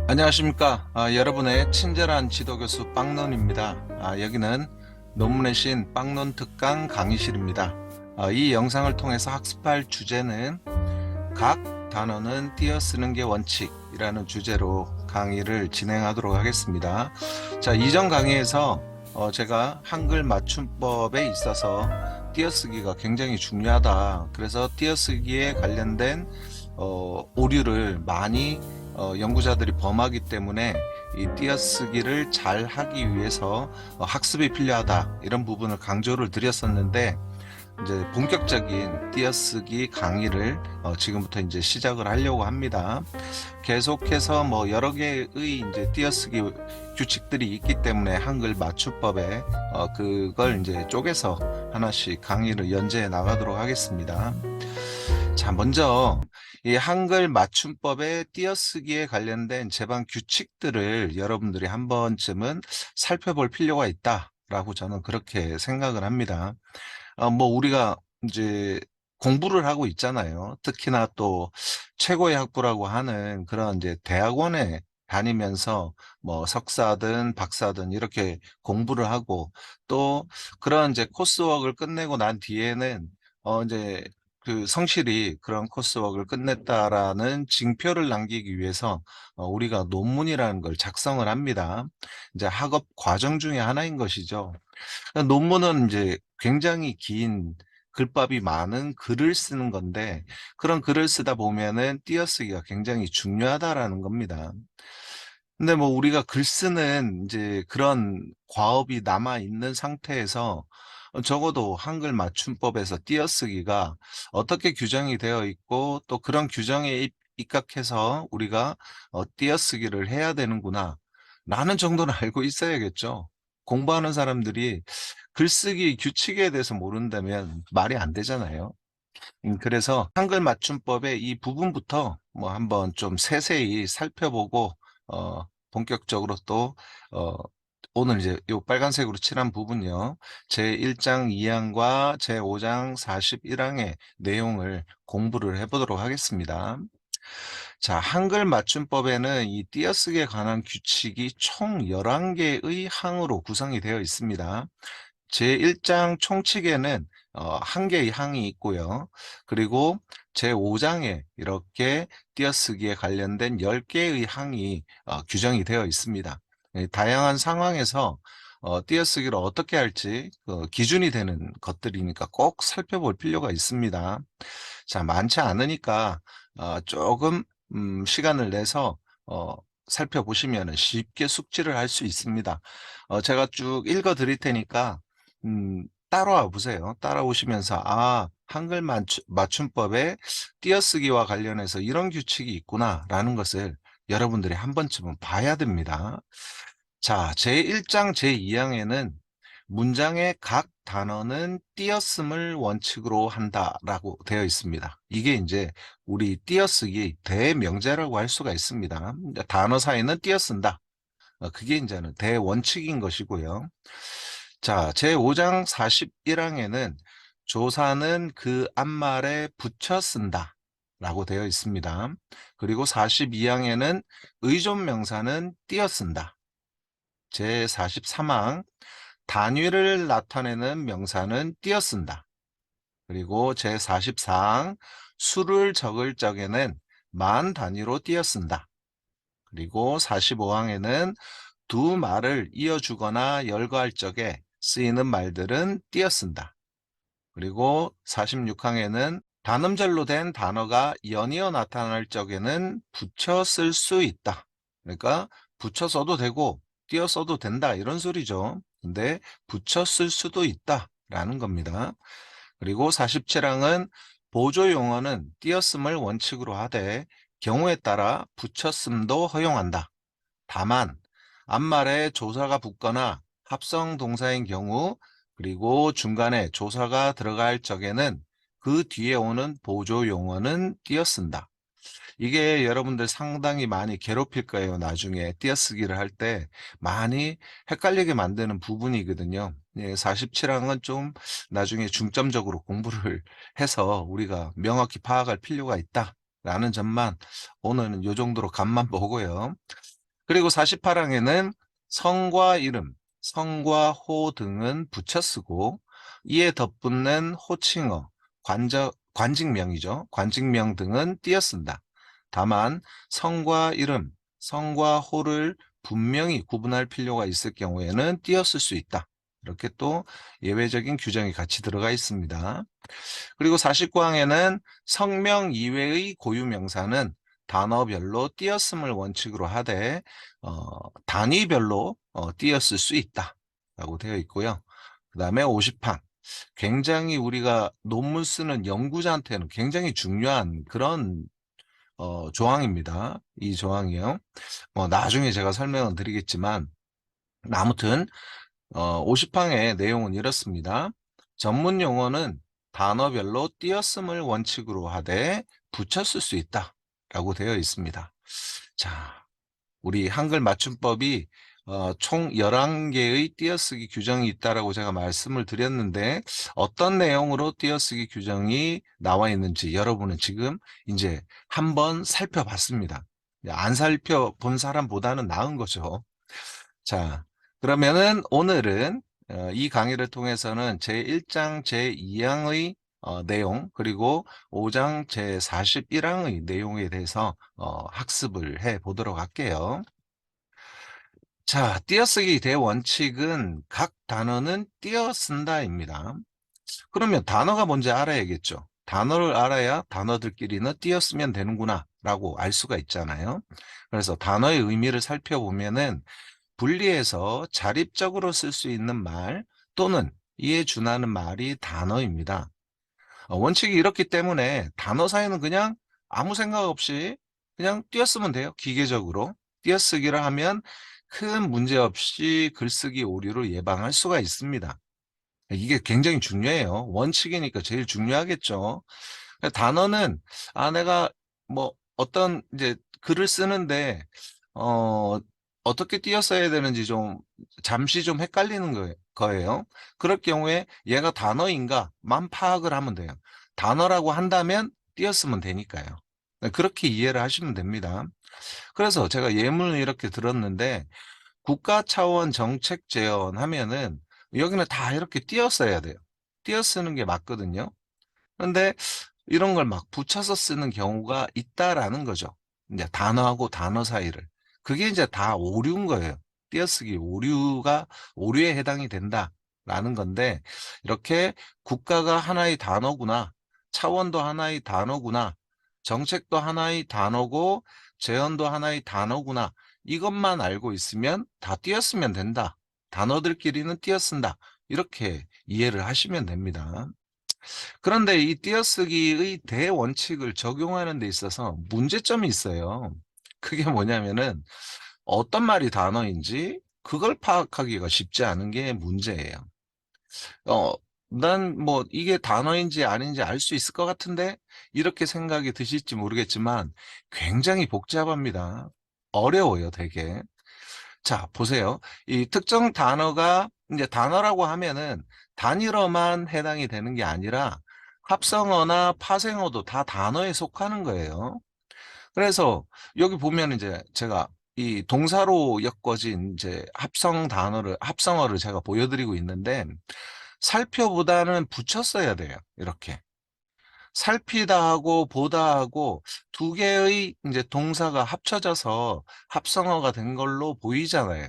안녕하십니까. 여러분의 친절한 지도교수 빵론입니다. 여기는 논문의 신 빵론 특강 강의실입니다. 이 영상을 통해서 학습할 주제는 각 단어는 띄어쓰는 게 원칙이라는 주제로 강의를 진행하도록 하겠습니다. 자, 이전 강의에서 제가 한글 맞춤법에 있어서 띄어쓰기가 굉장히 중요하다. 그래서 띄어쓰기에 관련된 오류를 많이 연구자들이 범하기 때문에 이 띄어쓰기를 잘 하기 위해서 학습이 필요하다, 이런 부분을 강조를 드렸었는데, 이제 본격적인 띄어쓰기 강의를 지금부터 이제 시작을 하려고 합니다. 계속해서 뭐 여러 개의 이제 띄어쓰기 규칙들이 있기 때문에 한글 맞춤법에 그걸 이제 쪼개서 하나씩 강의를 연재해 나가도록 하겠습니다. 자, 먼저 이 한글 맞춤법의 띄어쓰기에 관련된 제방 규칙들을 여러분들이 한 번쯤은 살펴볼 필요가 있다라고 저는 그렇게 생각을 합니다. 뭐 우리가 이제 공부를 하고 있잖아요. 특히나 또 최고의 학부라고 하는 그런 이제 대학원에 다니면서 뭐 석사든 박사든 이렇게 공부를 하고, 또 그런 이제 코스웍을 끝내고 난 뒤에는 이제 그 성실히 그런 코스웍을 끝냈다라는 징표를 남기기 위해서 우리가 논문이라는 걸 작성을 합니다. 이제 학업 과정 중에 하나인 것이죠. 논문은 이제 굉장히 긴 글밥이 많은 글을 쓰는 건데, 그런 글을 쓰다 보면은 띄어쓰기가 굉장히 중요하다라는 겁니다. 근데 뭐 우리가 글 쓰는 이제 그런 과업이 남아 있는 상태에서 적어도 한글 맞춤법에서 띄어쓰기가 어떻게 규정이 되어 있고, 또 그런 규정에 입각해서 우리가 띄어쓰기를 해야 되는구나 라는 정도는 알고 있어야겠죠. 공부하는 사람들이 글쓰기 규칙에 대해서 모른다면 말이 안 되잖아요. 그래서 한글 맞춤법의 이 부분부터 뭐 한번 좀 세세히 살펴보고, 본격적으로 또, 어, 오늘 이제 요 빨간색으로 칠한 부분요, 제1장 2항과 제5장 41항의 내용을 공부를 해보도록 하겠습니다. 자, 한글 맞춤법에는 이 띄어쓰기에 관한 규칙이 총 11개의 항으로 구성이 되어 있습니다. 제1장 총칙에는 1개의 항이 있고요. 그리고 제5장에 이렇게 띄어쓰기에 관련된 10개의 항이 규정이 되어 있습니다. 다양한 상황에서 띄어쓰기를 어떻게 할지 기준이 되는 것들이니까 꼭 살펴볼 필요가 있습니다. 자, 많지 않으니까 조금 시간을 내서 살펴보시면 쉽게 숙지를 할 수 있습니다. 제가 쭉 읽어 드릴 테니까 따라와 보세요. 따라오시면서 한글 맞춤법에 띄어쓰기와 관련해서 이런 규칙이 있구나라는 것을 여러분들이 한 번쯤은 봐야 됩니다. 자, 제1장 제2항에는 문장의 각 단어는 띄어쓰기를 원칙으로 한다라고 되어 있습니다. 이게 이제 우리 띄어쓰기 대명제라고 할 수가 있습니다. 단어 사이는 띄어쓴다. 그게 이제는 대원칙인 것이고요. 자, 제5장 41항에는 조사는 그 앞말에 붙여 쓴다 라고 되어 있습니다. 그리고 42항에는 의존명사는 띄어 쓴다. 제43항 단위를 나타내는 명사는 띄어 쓴다. 그리고 제44항 수를 적을 적에는 만 단위로 띄어 쓴다. 그리고 45항에는 두 말을 이어주거나 열거할 적에 쓰이는 말들은 띄어 쓴다. 그리고 46항에는 단음절로 된 단어가 연이어 나타날 적에는 붙여 쓸 수 있다. 그러니까 붙여 써도 되고 띄어 써도 된다, 이런 소리죠. 근데 붙여 쓸 수도 있다라는 겁니다. 그리고 47항은 보조 용어는 띄어쓰기를 원칙으로 하되 경우에 따라 붙여쓰기도 허용한다. 다만 앞말에 조사가 붙거나 합성 동사인 경우, 그리고 중간에 조사가 들어갈 적에는 그 뒤에 오는 보조 용어는 띄어쓴다. 이게 여러분들 상당히 많이 괴롭힐 거예요. 나중에 띄어쓰기를 할 때 많이 헷갈리게 만드는 부분이거든요. 47항은 좀 나중에 중점적으로 공부를 해서 우리가 명확히 파악할 필요가 있다라는 점만 오늘은 이 정도로 간만 보고요. 그리고 48항에는 성과 이름, 성과 호 등은 붙여 쓰고 이에 덧붙는 호칭어, 관직명이죠. 관직명 등은 띄어 쓴다. 다만 성과 이름, 성과 호를 분명히 구분할 필요가 있을 경우에는 띄어 쓸 수 있다. 이렇게 또 예외적인 규정이 같이 들어가 있습니다. 그리고 49항에는 성명 이외의 고유명사는 단어별로 띄었음을 원칙으로 하되 단위별로 띄었을 수 있다 라고 되어 있고요. 그 다음에 50항, 굉장히 우리가 논문 쓰는 연구자한테는 굉장히 중요한 그런 조항입니다. 이 조항이요. 나중에 제가 설명을 드리겠지만 아무튼 50항의 내용은 이렇습니다. 전문 용어는 단어별로 띄었음을 원칙으로 하되 붙였을 수 있다 라고 되어 있습니다. 자, 우리 한글 맞춤법이 총 11개의 띄어쓰기 규정이 있다라고 제가 말씀을 드렸는데 어떤 내용으로 띄어쓰기 규정이 나와 있는지 여러분은 지금 이제 한번 살펴봤습니다. 안 살펴본 사람보다는 나은 거죠. 자, 그러면은 오늘은 이 강의를 통해서는 제1장 제2항의 내용 그리고 5장 제41항의 내용에 대해서 학습을 해 보도록 할게요. 자, 띄어쓰기 대원칙은 각 단어는 띄어 쓴다입니다. 그러면 단어가 뭔지 알아야겠죠. 단어를 알아야 단어들끼리는 띄어 쓰면 되는구나 라고 알 수가 있잖아요. 그래서 단어의 의미를 살펴보면은 분리해서 자립적으로 쓸 수 있는 말 또는 이에 준하는 말이 단어입니다. 원칙이 이렇기 때문에 단어 사이는 그냥 아무 생각 없이 그냥 띄어쓰면 돼요. 기계적으로. 띄어쓰기를 하면 큰 문제 없이 글쓰기 오류를 예방할 수가 있습니다. 이게 굉장히 중요해요. 원칙이니까 제일 중요하겠죠. 단어는 내가 뭐 어떤 이제 글을 쓰는데 어 어떻게 띄어 써야 되는지 좀 잠시 좀 헷갈리는 거예요. 그럴 경우에 얘가 단어인가만 파악을 하면 돼요. 단어라고 한다면 띄어 쓰면 되니까요. 네, 그렇게 이해를 하시면 됩니다. 그래서 제가 예문을 이렇게 들었는데 국가 차원 정책 제언하면은 여기는 다 이렇게 띄어 써야 돼요. 띄어 쓰는 게 맞거든요. 그런데 이런 걸 막 붙여서 쓰는 경우가 있다라는 거죠. 이제 단어하고 단어 사이를. 그게 이제 다 오류인 거예요. 띄어쓰기 오류에 해당이 된다라는 건데, 이렇게 국가가 하나의 단어구나, 차원도 하나의 단어구나, 정책도 하나의 단어고, 제언도 하나의 단어구나, 이것만 알고 있으면 다 띄었으면 된다. 단어들끼리는 띄어쓴다. 이렇게 이해를 하시면 됩니다. 그런데 이 띄어쓰기의 대원칙을 적용하는 데 있어서 문제점이 있어요. 그게 뭐냐면은 어떤 말이 단어인지 그걸 파악하기가 쉽지 않은 게 문제예요. 어, 난 뭐 이게 단어인지 아닌지 알 수 있을 것 같은데 이렇게 생각이 드실지 모르겠지만 굉장히 복잡합니다. 어려워요, 되게. 자, 보세요. 이 특정 단어가 이제 단어라고 하면은 단일어만 해당이 되는 게 아니라 합성어나 파생어도 다 단어에 속하는 거예요. 그래서 여기 보면 이제 제가 이 동사로 엮어진 이제 합성어를 제가 보여드리고 있는데 살펴보다는 붙였어야 돼요. 이렇게. 살피다 하고 보다 하고 두 개의 이제 동사가 합쳐져서 합성어가 된 걸로 보이잖아요.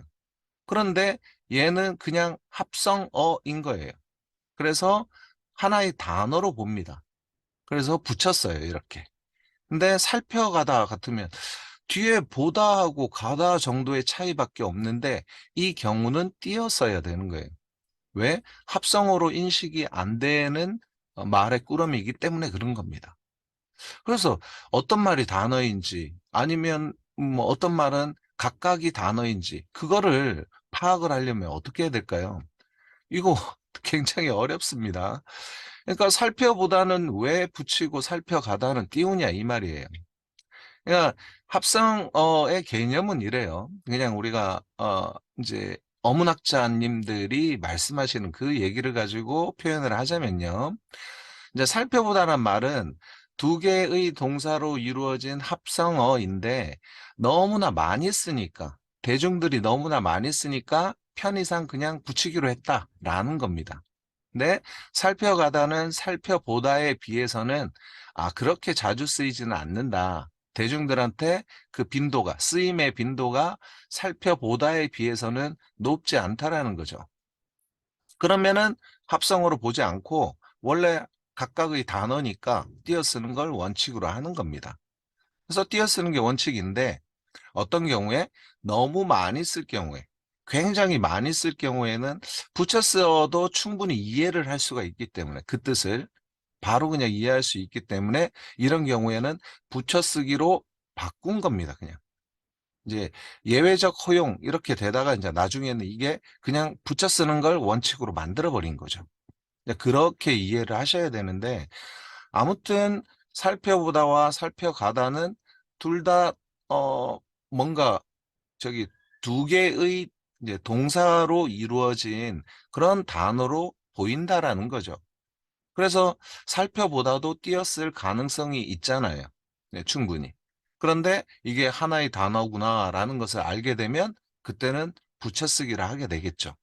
그런데 얘는 그냥 합성어인 거예요. 그래서 하나의 단어로 봅니다. 그래서 붙였어요, 이렇게. 근데 살펴가다 같으면 뒤에 보다 하고 가다 정도의 차이밖에 없는데 이 경우는 띄었어야 되는 거예요. 왜? 합성어로 인식이 안 되는 말의 꾸러미이기 때문에 그런 겁니다. 그래서 어떤 말이 단어인지 아니면 뭐 어떤 말은 각각이 단어인지 그거를 파악을 하려면 어떻게 해야 될까요? 이거 굉장히 어렵습니다. 그러니까 살펴보다는 왜 붙이고 살펴가다는 띄우냐 이 말이에요. 그러니까 합성어의 개념은 이래요. 그냥 우리가 이제 어문학자님들이 말씀하시는 그 얘기를 가지고 표현을 하자면요. 이제 살펴보다는 말은 두 개의 동사로 이루어진 합성어인데 너무나 많이 쓰니까 대중들이 너무나 많이 쓰니까 편의상 그냥 붙이기로 했다라는 겁니다. 근데 살펴가다는 살펴보다에 비해서는 그렇게 자주 쓰이지는 않는다. 대중들한테 그 빈도가, 쓰임의 빈도가 살펴보다에 비해서는 높지 않다라는 거죠. 그러면은 합성어로 보지 않고 원래 각각의 단어니까 띄어쓰는 걸 원칙으로 하는 겁니다. 그래서 띄어쓰는 게 원칙인데 어떤 경우에 너무 많이 쓸 경우에 굉장히 많이 쓸 경우에는 붙여 써도 충분히 이해를 할 수가 있기 때문에 그 뜻을 바로 그냥 이해할 수 있기 때문에 이런 경우에는 붙여 쓰기로 바꾼 겁니다. 그냥 이제 예외적 허용 이렇게 되다가 이제 나중에는 이게 그냥 붙여 쓰는 걸 원칙으로 만들어 버린 거죠. 그렇게 이해를 하셔야 되는데 아무튼 살펴보다와 살펴가다는 둘 다 뭔가 저기 두 개의 이제 동사로 이루어진 그런 단어로 보인다라는 거죠. 그래서 살펴보다도 띄었을 가능성이 있잖아요. 네, 충분히. 그런데 이게 하나의 단어구나라는 것을 알게 되면 그때는 붙여쓰기를 하게 되겠죠.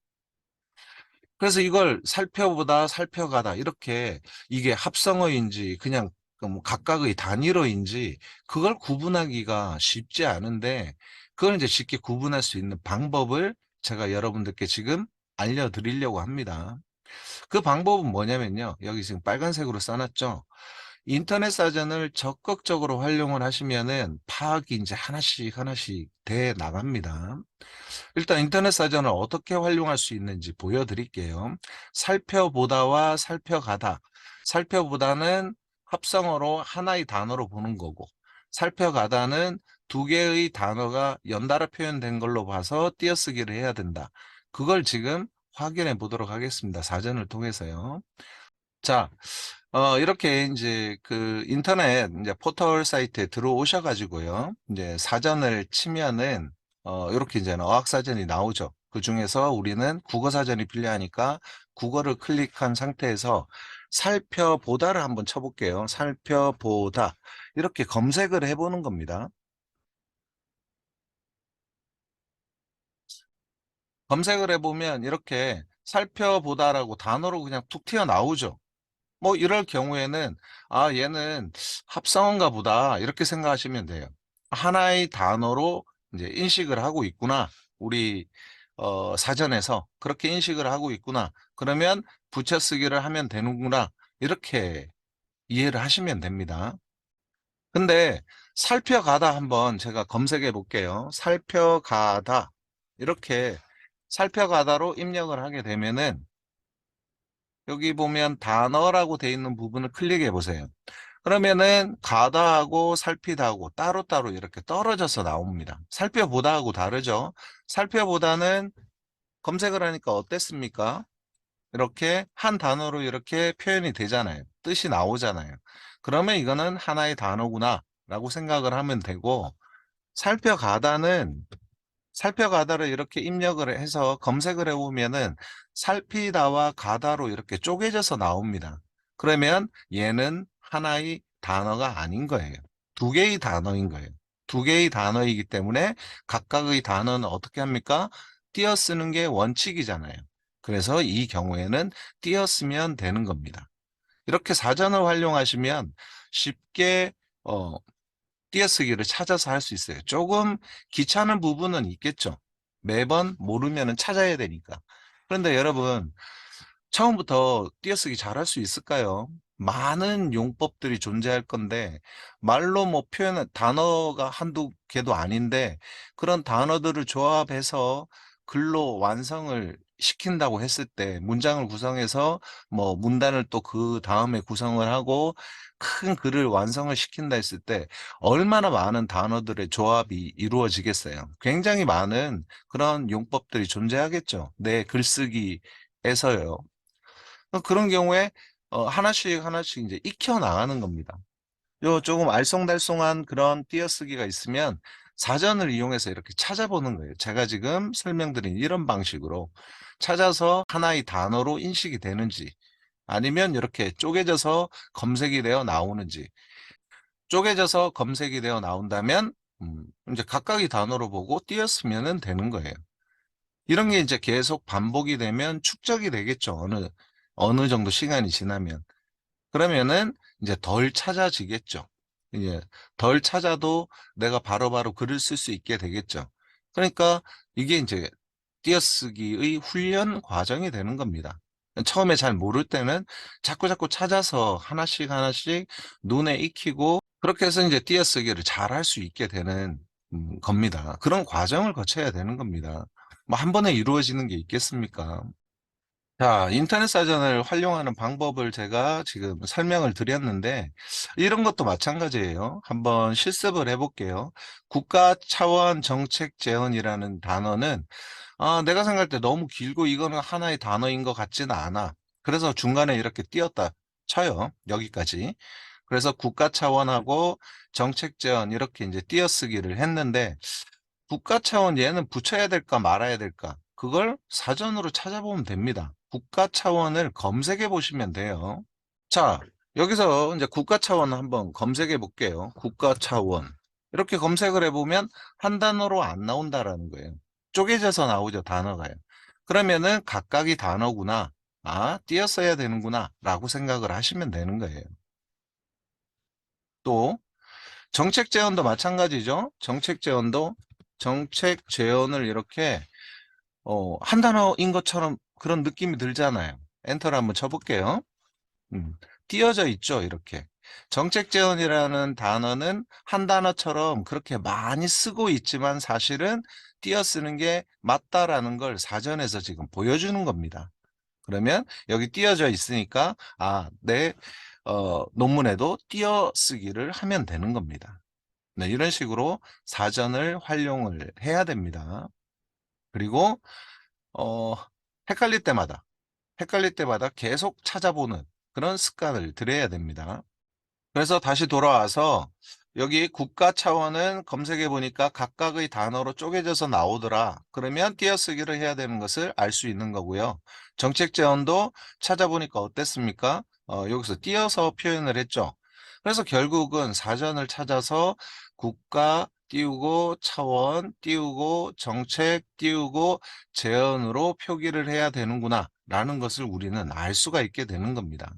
그래서 이걸 살펴보다 살펴가다 이렇게 이게 합성어인지 그냥 그뭐 각각의 단위로인지 그걸 구분하기가 쉽지 않은데 그걸 이제 쉽게 구분할 수 있는 방법을 제가 여러분들께 지금 알려드리려고 합니다. 그 방법은 뭐냐면요. 여기 지금 빨간색으로 써놨죠. 인터넷 사전을 적극적으로 활용을 하시면은 파악이 이제 하나씩 하나씩 돼 나갑니다. 일단 인터넷 사전을 어떻게 활용할 수 있는지 보여드릴게요. 살펴보다와 살펴가다. 살펴보다는 합성어로 하나의 단어로 보는 거고, 살펴가다는 두 개의 단어가 연달아 표현된 걸로 봐서 띄어쓰기를 해야 된다. 그걸 지금 확인해 보도록 하겠습니다. 사전을 통해서요. 자, 이렇게 이제 그 인터넷 이제 포털 사이트에 들어오셔 가지고요. 이제 사전을 치면은 이렇게 이제 어학 사전이 나오죠. 그 중에서 우리는 국어 사전이 필요하니까 국어를 클릭한 상태에서 살펴보다를 한번 쳐볼게요. 살펴보다 이렇게 검색을 해보는 겁니다. 검색을 해보면 이렇게 살펴보다라고 단어로 그냥 툭 튀어나오죠. 뭐 이럴 경우에는 얘는 합성어인가 보다 이렇게 생각하시면 돼요. 하나의 단어로 이제 인식을 하고 있구나. 우리 사전에서 그렇게 인식을 하고 있구나. 그러면 붙여쓰기를 하면 되는구나. 이렇게 이해를 하시면 됩니다. 근데 살펴가다 한번 제가 검색해 볼게요. 살펴가다 이렇게 살펴가다로 입력을 하게 되면은 여기 보면 단어라고 되어 있는 부분을 클릭해 보세요. 그러면은 가다하고 살피다하고 따로따로 이렇게 떨어져서 나옵니다. 살펴보다하고 다르죠. 살펴보다는 검색을 하니까 어땠습니까? 이렇게 한 단어로 이렇게 표현이 되잖아요. 뜻이 나오잖아요. 그러면 이거는 하나의 단어구나 라고 생각을 하면 되고 살펴가다는 살펴가다를 이렇게 입력을 해서 검색을 해보면은 살피다와 가다로 이렇게 쪼개져서 나옵니다. 그러면 얘는 하나의 단어가 아닌 거예요. 두 개의 단어인 거예요. 두 개의 단어이기 때문에 각각의 단어는 어떻게 합니까? 띄어쓰는 게 원칙이잖아요. 그래서 이 경우에는 띄어쓰면 되는 겁니다. 이렇게 사전을 활용하시면 쉽게 어, 띄어쓰기를 찾아서 할 수 있어요. 조금 귀찮은 부분은 있겠죠. 매번 모르면은 찾아야 되니까. 그런데 여러분, 처음부터 띄어쓰기 잘할 수 있을까요? 많은 용법들이 존재할 건데, 말로 뭐 표현한 단어가 한두 개도 아닌데, 그런 단어들을 조합해서 글로 완성을 시킨다고 했을 때, 문장을 구성해서 뭐 문단을 또 그 다음에 구성을 하고, 큰 글을 완성을 시킨다 했을 때, 얼마나 많은 단어들의 조합이 이루어지겠어요. 굉장히 많은 그런 용법들이 존재하겠죠. 내 글쓰기에서요. 그런 경우에 하나씩 하나씩 이제 익혀 나가는 겁니다. 요 조금 알쏭달쏭한 그런 띄어쓰기가 있으면 사전을 이용해서 이렇게 찾아보는 거예요. 제가 지금 설명드린 이런 방식으로 찾아서 하나의 단어로 인식이 되는지 아니면 이렇게 쪼개져서 검색이 되어 나오는지 쪼개져서 검색이 되어 나온다면 이제 각각의 단어로 보고 띄었으면 되는 거예요. 이런 게 이제 계속 반복이 되면 축적이 되겠죠. 어느 정도 시간이 지나면. 그러면은 이제 덜 찾아지겠죠. 이제 덜 찾아도 내가 바로바로 글을 쓸 수 있게 되겠죠. 그러니까 이게 이제 띄어쓰기의 훈련 과정이 되는 겁니다. 처음에 잘 모를 때는 자꾸자꾸 찾아서 하나씩 하나씩 눈에 익히고 그렇게 해서 이제 띄어쓰기를 잘 할 수 있게 되는 겁니다. 그런 과정을 거쳐야 되는 겁니다. 뭐 한 번에 이루어지는 게 있겠습니까? 자, 인터넷 사전을 활용하는 방법을 제가 지금 설명을 드렸는데, 이런 것도 마찬가지예요. 한번 실습을 해볼게요. 국가 차원 정책 재원이라는 단어는, 내가 생각할 때 너무 길고 이거는 하나의 단어인 것 같지는 않아. 그래서 중간에 이렇게 띄었다 쳐요. 여기까지. 그래서 국가 차원하고 정책 재원 이렇게 이제 띄어쓰기를 했는데, 국가 차원 얘는 붙여야 될까 말아야 될까? 그걸 사전으로 찾아보면 됩니다. 국가 차원을 검색해 보시면 돼요. 자, 여기서 이제 국가 차원 한번 검색해 볼게요. 국가 차원. 이렇게 검색을 해보면 한 단어로 안 나온다라는 거예요. 쪼개져서 나오죠, 단어가요. 그러면은 각각이 단어구나. 띄어 써야 되는구나. 라고 생각을 하시면 되는 거예요. 또, 정책 제언도 마찬가지죠. 정책 제언을 이렇게 한 단어인 것처럼 그런 느낌이 들잖아요. 엔터를 한번 쳐볼게요. 띄어져 있죠, 이렇게. 정책 제언이라는 단어는 한 단어처럼 그렇게 많이 쓰고 있지만 사실은 띄어 쓰는 게 맞다라는 걸 사전에서 지금 보여주는 겁니다. 그러면 여기 띄어져 있으니까 내 논문에도 띄어쓰기를 하면 되는 겁니다. 네, 이런 식으로 사전을 활용을 해야 됩니다. 그리고 어, 헷갈릴 때마다 계속 찾아보는 그런 습관을 들여야 됩니다. 그래서 다시 돌아와서 여기 국가 차원은 검색해 보니까 각각의 단어로 쪼개져서 나오더라. 그러면 띄어쓰기를 해야 되는 것을 알 수 있는 거고요. 정책 제언도 찾아보니까 어땠습니까? 여기서 띄어서 표현을 했죠. 그래서 결국은 사전을 찾아서 국가 띄우고 차원 띄우고 정책 띄우고 제언으로 표기를 해야 되는구나 라는 것을 우리는 알 수가 있게 되는 겁니다.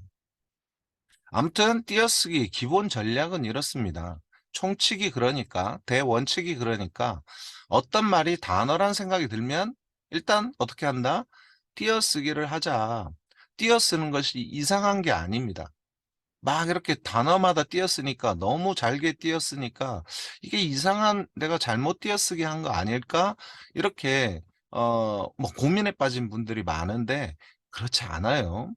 아무튼 띄어쓰기 기본 전략은 이렇습니다. 총칙이 그러니까, 대원칙이 그러니까 어떤 말이 단어란 생각이 들면 일단 어떻게 한다? 띄어쓰기를 하자. 띄어쓰는 것이 이상한 게 아닙니다. 막 이렇게 단어마다 띄었으니까 너무 잘게 띄었으니까 이게 이상한 내가 잘못 띄어쓰기 한 거 아닐까? 이렇게 뭐 고민에 빠진 분들이 많은데 그렇지 않아요.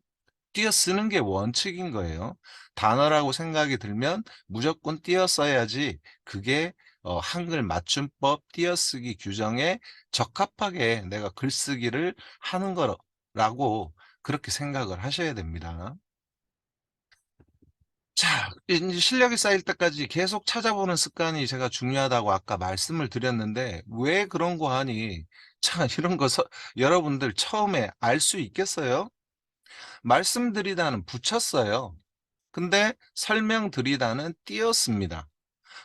띄어쓰는 게 원칙인 거예요. 단어라고 생각이 들면 무조건 띄어써야지 그게 한글 맞춤법 띄어쓰기 규정에 적합하게 내가 글쓰기를 하는 거라고 그렇게 생각을 하셔야 됩니다. 자, 이제 실력이 쌓일 때까지 계속 찾아보는 습관이 제가 중요하다고 아까 말씀을 드렸는데 왜 그런 거 하니? 참 이런 거 여러분들 처음에 알 수 있겠어요? 말씀드리다는 붙였어요. 근데 설명드리다는 띄었습니다.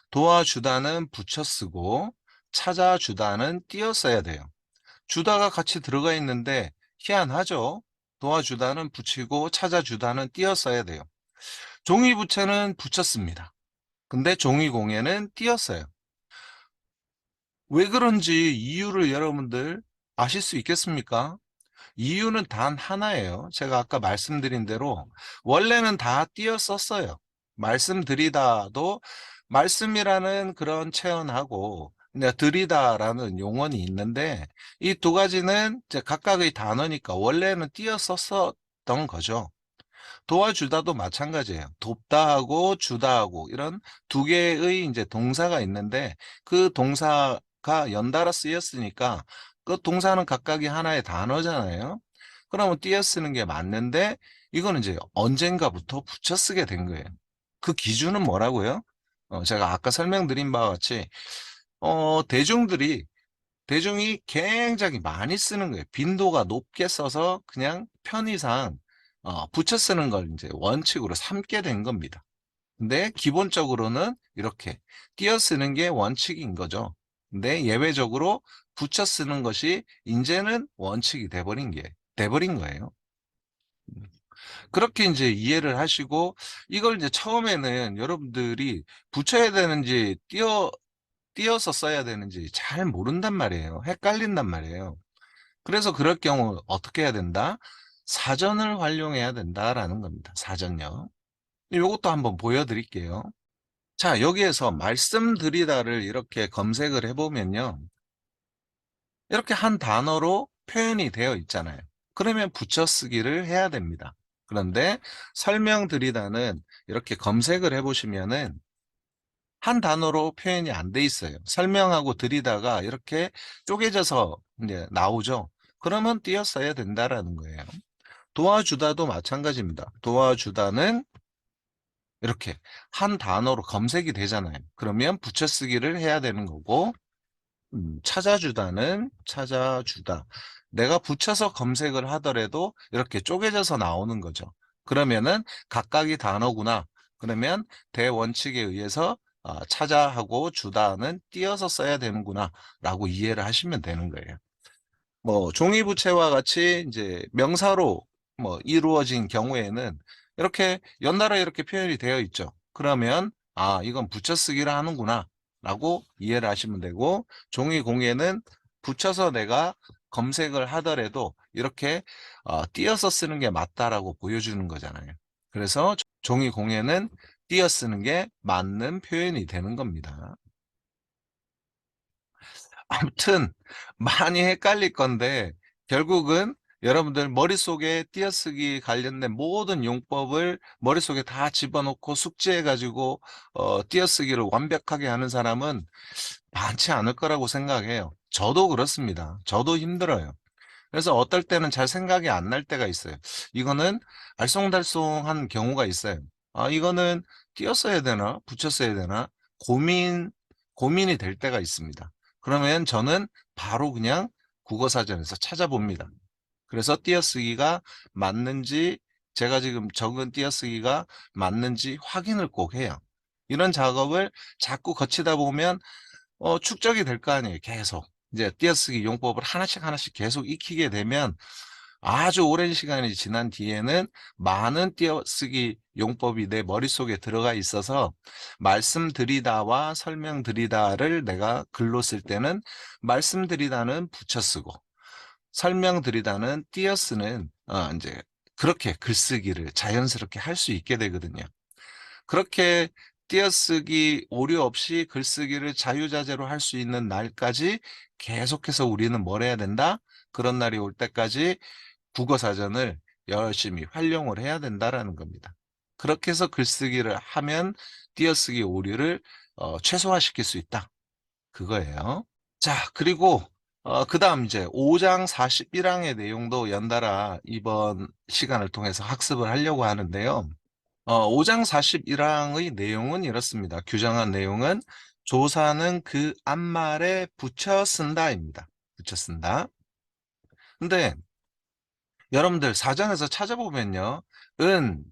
도와주다는 붙여 쓰고 찾아주다는 띄어 써야 돼요. 주다가 같이 들어가 있는데 희한하죠? 도와주다는 붙이고 찾아주다는 띄어 써야 돼요. 종이부채는 붙였습니다. 근데 종이공예는 띄었어요. 왜 그런지 이유를 여러분들 아실 수 있겠습니까? 이유는 단 하나예요. 제가 아까 말씀드린 대로 원래는 다 띄어 썼어요. 말씀드리다도 말씀이라는 그런 체언하고 드리다라는 용언이 있는데 이 두 가지는 이제 각각의 단어니까 원래는 띄어 썼었던 거죠. 도와주다도 마찬가지예요. 돕다 하고 주다 하고 이런 두 개의 이제 동사가 있는데 그 동사가 연달아 쓰였으니까 그 동사는 각각이 하나의 단어잖아요. 그러면 띄어 쓰는 게 맞는데 이거는 이제 언젠가부터 붙여 쓰게 된 거예요. 그 기준은 뭐라고요? 제가 아까 설명드린 바와 같이 대중이 굉장히 많이 쓰는 거예요. 빈도가 높게 써서 그냥 편의상 붙여 쓰는 걸 이제 원칙으로 삼게 된 겁니다. 근데 기본적으로는 이렇게 띄어 쓰는 게 원칙인 거죠. 근데 예외적으로 붙여 쓰는 것이 이제는 원칙이 돼버린 거예요. 그렇게 이제 이해를 하시고 이걸 이제 처음에는 여러분들이 붙여야 되는지 띄어서 써야 되는지 잘 모른단 말이에요. 헷갈린단 말이에요. 그래서 그럴 경우 어떻게 해야 된다? 사전을 활용해야 된다라는 겁니다. 사전요. 이것도 한번 보여드릴게요. 자, 여기에서 말씀드리다를 이렇게 검색을 해보면요. 이렇게 한 단어로 표현이 되어 있잖아요. 그러면 붙여쓰기를 해야 됩니다. 그런데 설명드리다는 이렇게 검색을 해보시면은 한 단어로 표현이 안 돼 있어요. 설명하고 드리다가 이렇게 쪼개져서 이제 나오죠. 그러면 띄어 써야 된다라는 거예요. 도와주다도 마찬가지입니다. 도와주다는 이렇게 한 단어로 검색이 되잖아요. 그러면 붙여쓰기를 해야 되는 거고, 찾아주다. 내가 붙여서 검색을 하더라도 이렇게 쪼개져서 나오는 거죠. 그러면은 각각이 단어구나. 그러면 대원칙에 의해서 찾아하고 주다는 띄어서 써야 되는구나 라고 이해를 하시면 되는 거예요. 뭐 종이부채와 같이 이제 명사로 뭐 이루어진 경우에는 이렇게 연달아 이렇게 표현이 되어 있죠. 그러면 이건 붙여쓰기를 하는구나 라고 이해를 하시면 되고, 종이공예는 붙여서 내가 검색을 하더라도 이렇게 띄어서 쓰는 게 맞다라고 보여주는 거잖아요. 그래서 종이공예는 띄어 쓰는 게 맞는 표현이 되는 겁니다. 아무튼 많이 헷갈릴 건데 결국은 여러분들 머릿속에 띄어쓰기 관련된 모든 용법을 머릿속에 다 집어넣고 숙지해가지고 띄어쓰기를 완벽하게 하는 사람은 많지 않을 거라고 생각해요. 저도 그렇습니다. 저도 힘들어요. 그래서 어떨 때는 잘 생각이 안 날 때가 있어요. 이거는 알쏭달쏭한 경우가 있어요. 이거는 띄었어야 되나? 붙였어야 되나? 고민이 될 때가 있습니다. 그러면 저는 바로 그냥 국어사전에서 찾아봅니다. 그래서 띄어쓰기가 맞는지, 제가 지금 적은 띄어쓰기가 맞는지 확인을 꼭 해요. 이런 작업을 자꾸 거치다 보면 축적이 될 거 아니에요. 계속. 이제 띄어쓰기 용법을 하나씩 하나씩 계속 익히게 되면 아주 오랜 시간이 지난 뒤에는 많은 띄어쓰기 용법이 내 머릿속에 들어가 있어서 말씀드리다와 설명드리다를 내가 글로 쓸 때는 말씀드리다는 붙여 쓰고 설명드리다는 띄어 쓰는 이제 그렇게 글쓰기를 자연스럽게 할 수 있게 되거든요. 그렇게 띄어쓰기 오류 없이 글쓰기를 자유자재로 할 수 있는 날까지 계속해서 우리는 뭘 해야 된다? 그런 날이 올 때까지 국어사전을 열심히 활용을 해야 된다라는 겁니다. 그렇게 해서 글쓰기를 하면 띄어쓰기 오류를 최소화시킬 수 있다. 그거예요. 자, 그리고 그 다음 이제 5장 41항의 내용도 연달아 이번 시간을 통해서 학습을 하려고 하는데요. 5장 41항의 내용은 이렇습니다. 규정한 내용은 조사는 그 앞말에 붙여 쓴다입니다. 붙여 쓴다. 근데 여러분들 사전에서 찾아보면요.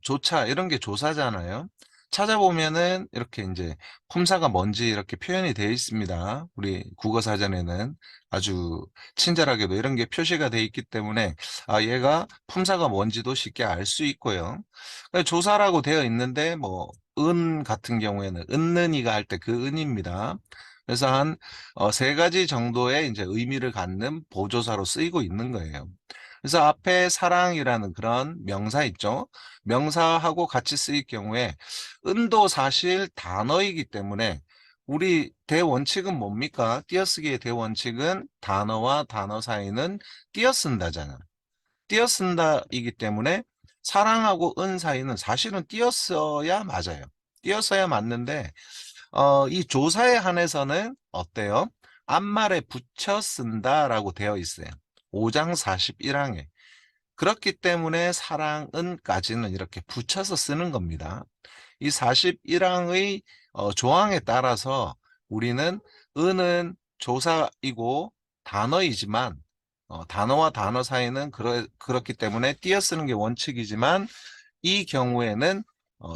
조차 이런 게 조사잖아요. 찾아보면은 이렇게 이제 품사가 뭔지 이렇게 표현이 되어 있습니다. 우리 국어사전에는 아주 친절하게도 이런 게 표시가 되어 있기 때문에 얘가 품사가 뭔지도 쉽게 알 수 있고요. 조사라고 되어 있는데 뭐 같은 경우에는 은는이가 할 때 그 은입니다. 그래서 한 세 가지 정도의 이제 의미를 갖는 보조사로 쓰이고 있는 거예요. 그래서 앞에 사랑이라는 그런 명사 있죠. 명사하고 같이 쓰일 경우에 은도 사실 단어이기 때문에 우리 대원칙은 뭡니까? 띄어쓰기의 대원칙은 단어와 단어 사이는 띄어쓴다잖아. 띄어쓴다이기 때문에 사랑하고 은 사이는 사실은 띄어써야 맞아요. 띄어써야 맞는데 이 조사에 한해서는 어때요? 앞말에 붙여 쓴다라고 되어 있어요. 5장 41항에. 그렇기 때문에 사랑은까지는 이렇게 붙여서 쓰는 겁니다. 이 41항의 조항에 따라서 우리는 은은 조사이고 단어이지만 단어와 단어 사이는 그렇기 때문에 띄어 쓰는 게 원칙이지만 이 경우에는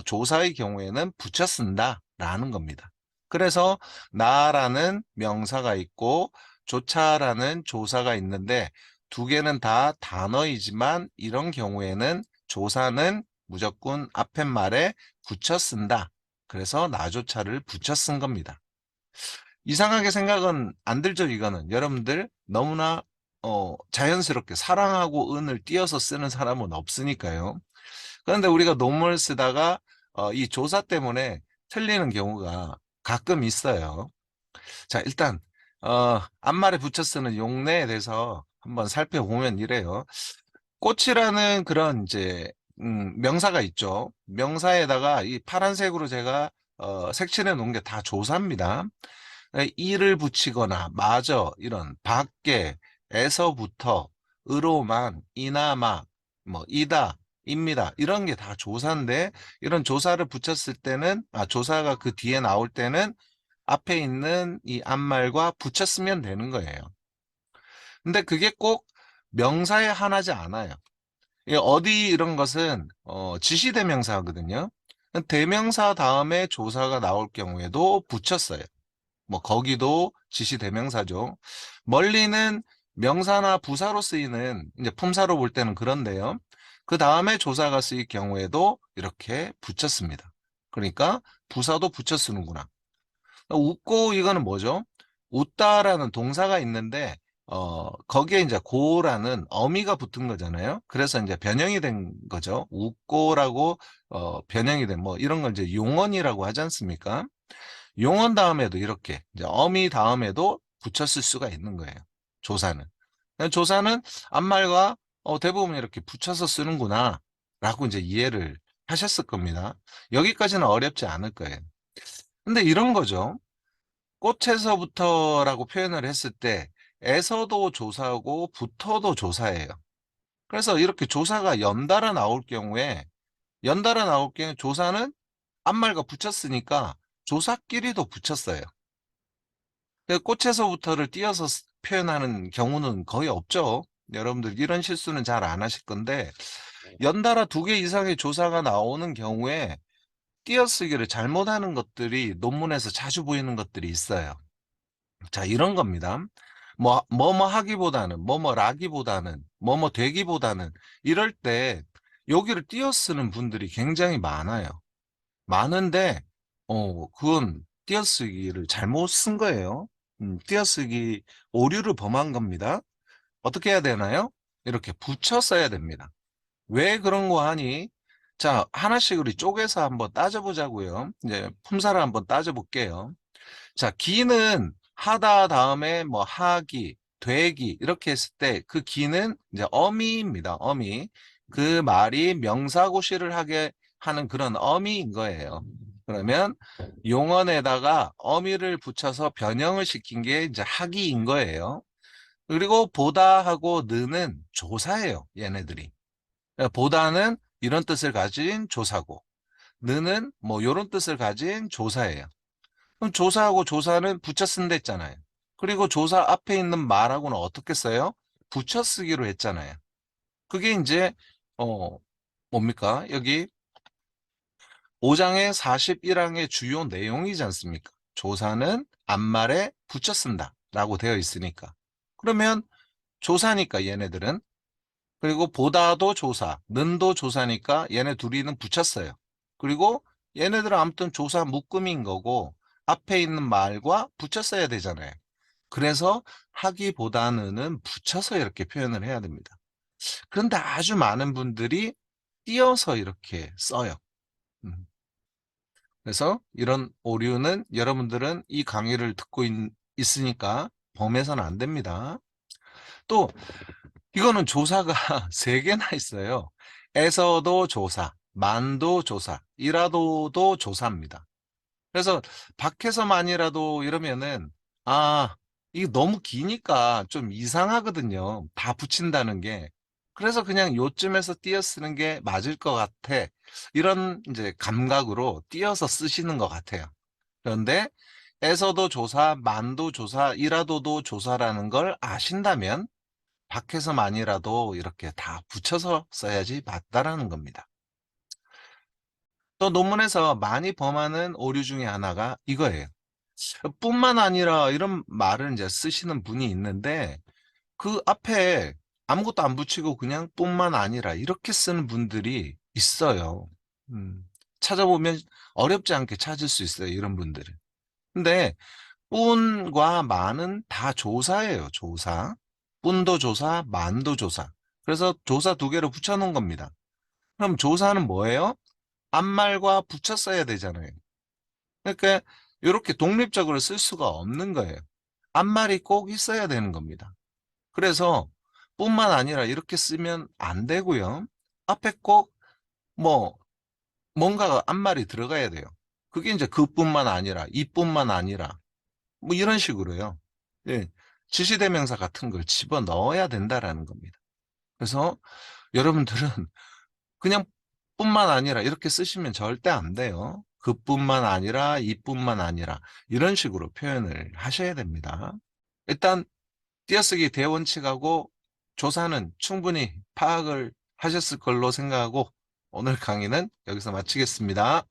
조사의 경우에는 붙여 쓴다라는 겁니다. 그래서 나라는 명사가 있고 조차라는 조사가 있는데 두 개는 다 단어이지만 이런 경우에는 조사는 무조건 앞에 말에 붙여 쓴다. 그래서 나조차를 붙여 쓴 겁니다. 이상하게 생각은 안 들죠, 이거는. 여러분들 너무나 자연스럽게 사랑하고 은을 띄어서 쓰는 사람은 없으니까요. 그런데 우리가 논문을 쓰다가 이 조사 때문에 틀리는 경우가 가끔 있어요. 자, 일단 앞말에 붙여 쓰는 용례에 대해서 한번 살펴보면 이래요. 꽃이라는 그런 이제 명사가 있죠. 명사에다가 이 파란색으로 제가 색칠해 놓은 게 다 조사입니다. 이를 붙이거나 마저 이런 밖에 에서부터 으로만 이나마 뭐 이다 입니다 이런 게 다 조사인데 이런 조사를 붙였을 때는 조사가 그 뒤에 나올 때는 앞에 있는 이 앞말과 붙였으면 되는 거예요. 근데 그게 꼭 명사에 한하지 않아요. 어디 이런 것은 지시대명사거든요. 대명사 다음에 조사가 나올 경우에도 붙였어요. 뭐 거기도 지시대명사죠. 멀리는 명사나 부사로 쓰이는 이제 품사로 볼 때는 그런데요. 그 다음에 조사가 쓰일 경우에도 이렇게 붙였습니다. 그러니까 부사도 붙여 쓰는구나. 웃고 이거는 뭐죠? 웃다라는 동사가 있는데 거기에 이제 고라는 어미가 붙은 거잖아요. 그래서 이제 변형이 된 거죠. 웃고라고 변형이 된 뭐 이런 걸 이제 용언이라고 하지 않습니까? 용언 다음에도 이렇게 이제 어미 다음에도 붙였을 수가 있는 거예요. 조사는. 조사는 앞말과 대부분 이렇게 붙여서 쓰는구나 라고 이제 이해를 하셨을 겁니다. 여기까지는 어렵지 않을 거예요. 근데 이런 거죠. 꽃에서부터라고 표현을 했을 때 에서도 조사고 부터도 조사예요. 그래서 이렇게 조사가 연달아 나올 경우에 조사는 앞말과 붙였으니까 조사끼리도 붙였어요. 꽃에서부터를 띄어서 표현하는 경우는 거의 없죠. 여러분들 이런 실수는 잘 안 하실 건데 연달아 두 개 이상의 조사가 나오는 경우에 띄어쓰기를 잘못하는 것들이 논문에서 자주 보이는 것들이 있어요. 자, 이런 겁니다. 뭐뭐 하기보다는, 뭐뭐라기보다는, 뭐뭐 되기보다는, 이럴 때 여기를 띄어 쓰는 분들이 굉장히 많아요. 많은데, 그건 띄어쓰기를 잘못 쓴 거예요. 띄어쓰기 오류를 범한 겁니다. 어떻게 해야 되나요? 이렇게 붙여 써야 됩니다. 왜 그런 거 하니? 자, 하나씩 우리 쪼개서 한번 따져보자고요. 이제 품사를 한번 따져볼게요. 자, 기는 하다 다음에 뭐 하기, 되기 이렇게 했을 때 그 기는 이제 어미입니다. 어미. 그 말이 명사고시를 하게 하는 그런 어미인 거예요. 그러면 용언에다가 어미를 붙여서 변형을 시킨 게 이제 하기인 거예요. 그리고 보다 하고 느는 조사예요. 얘네들이. 보다는 이런 뜻을 가진 조사고 느는 뭐 이런 뜻을 가진 조사예요. 그럼 조사하고 조사는 붙여 쓴다 했잖아요. 그리고 조사 앞에 있는 말하고는 어떻게 써요? 붙여 쓰기로 했잖아요. 그게 이제 어 뭡니까? 여기 5장의 41항의 주요 내용이지 않습니까? 조사는 앞말에 붙여 쓴다 라고 되어 있으니까. 그러면 조사니까 얘네들은 그리고 보다도 조사, 는도 조사니까 얘네 둘이는 붙였어요. 그리고 얘네들은 아무튼 조사 묶음인 거고 앞에 있는 말과 붙였어야 되잖아요. 그래서 하기보다는 붙여서 이렇게 표현을 해야 됩니다. 그런데 아주 많은 분들이 띄어서 이렇게 써요. 음. 그래서 이런 오류는 여러분들은 이 강의를 듣고 있으니까 범해서는 안 됩니다. 또 이거는 조사가 세 개나 있어요. 에서도 조사, 만도 조사, 이라도도 조사입니다. 그래서 밖에서만이라도 이러면은 이게 너무 기니까 좀 이상하거든요. 다 붙인다는 게. 그래서 그냥 요쯤에서 띄어 쓰는 게 맞을 것 같아. 이런 이제 감각으로 띄어서 쓰시는 것 같아요. 그런데 에서도 조사, 만도 조사, 이라도도 조사라는 걸 아신다면 밖에서만이라도 이렇게 다 붙여서 써야지 맞다라는 겁니다. 또 논문에서 많이 범하는 오류 중에 하나가 이거예요. 뿐만 아니라 이런 말을 이제 쓰시는 분이 있는데 그 앞에 아무것도 안 붙이고 그냥 뿐만 아니라 이렇게 쓰는 분들이 있어요. 음, 찾아보면 어렵지 않게 찾을 수 있어요. 이런 분들은. 근데 뿐과 만은 다 조사예요. 조사. 뿐도 조사, 만도 조사. 그래서 조사 두 개를 붙여놓은 겁니다. 그럼 조사는 뭐예요? 앞말과 붙여 써야 되잖아요. 그러니까 이렇게 독립적으로 쓸 수가 없는 거예요. 앞말이 꼭 있어야 되는 겁니다. 그래서 뿐만 아니라 이렇게 쓰면 안 되고요. 앞에 꼭 뭐 뭔가가 앞말이 들어가야 돼요. 그게 이제 그뿐만 아니라 이뿐만 아니라 뭐 이런 식으로요. 예, 지시대명사 같은 걸 집어 넣어야 된다라는 겁니다. 그래서 여러분들은 그냥 뿐만 아니라 이렇게 쓰시면 절대 안 돼요. 그뿐만 아니라 이뿐만 아니라 이런 식으로 표현을 하셔야 됩니다. 일단 띄어쓰기 대원칙하고 조사는 충분히 파악을 하셨을 걸로 생각하고 오늘 강의는 여기서 마치겠습니다.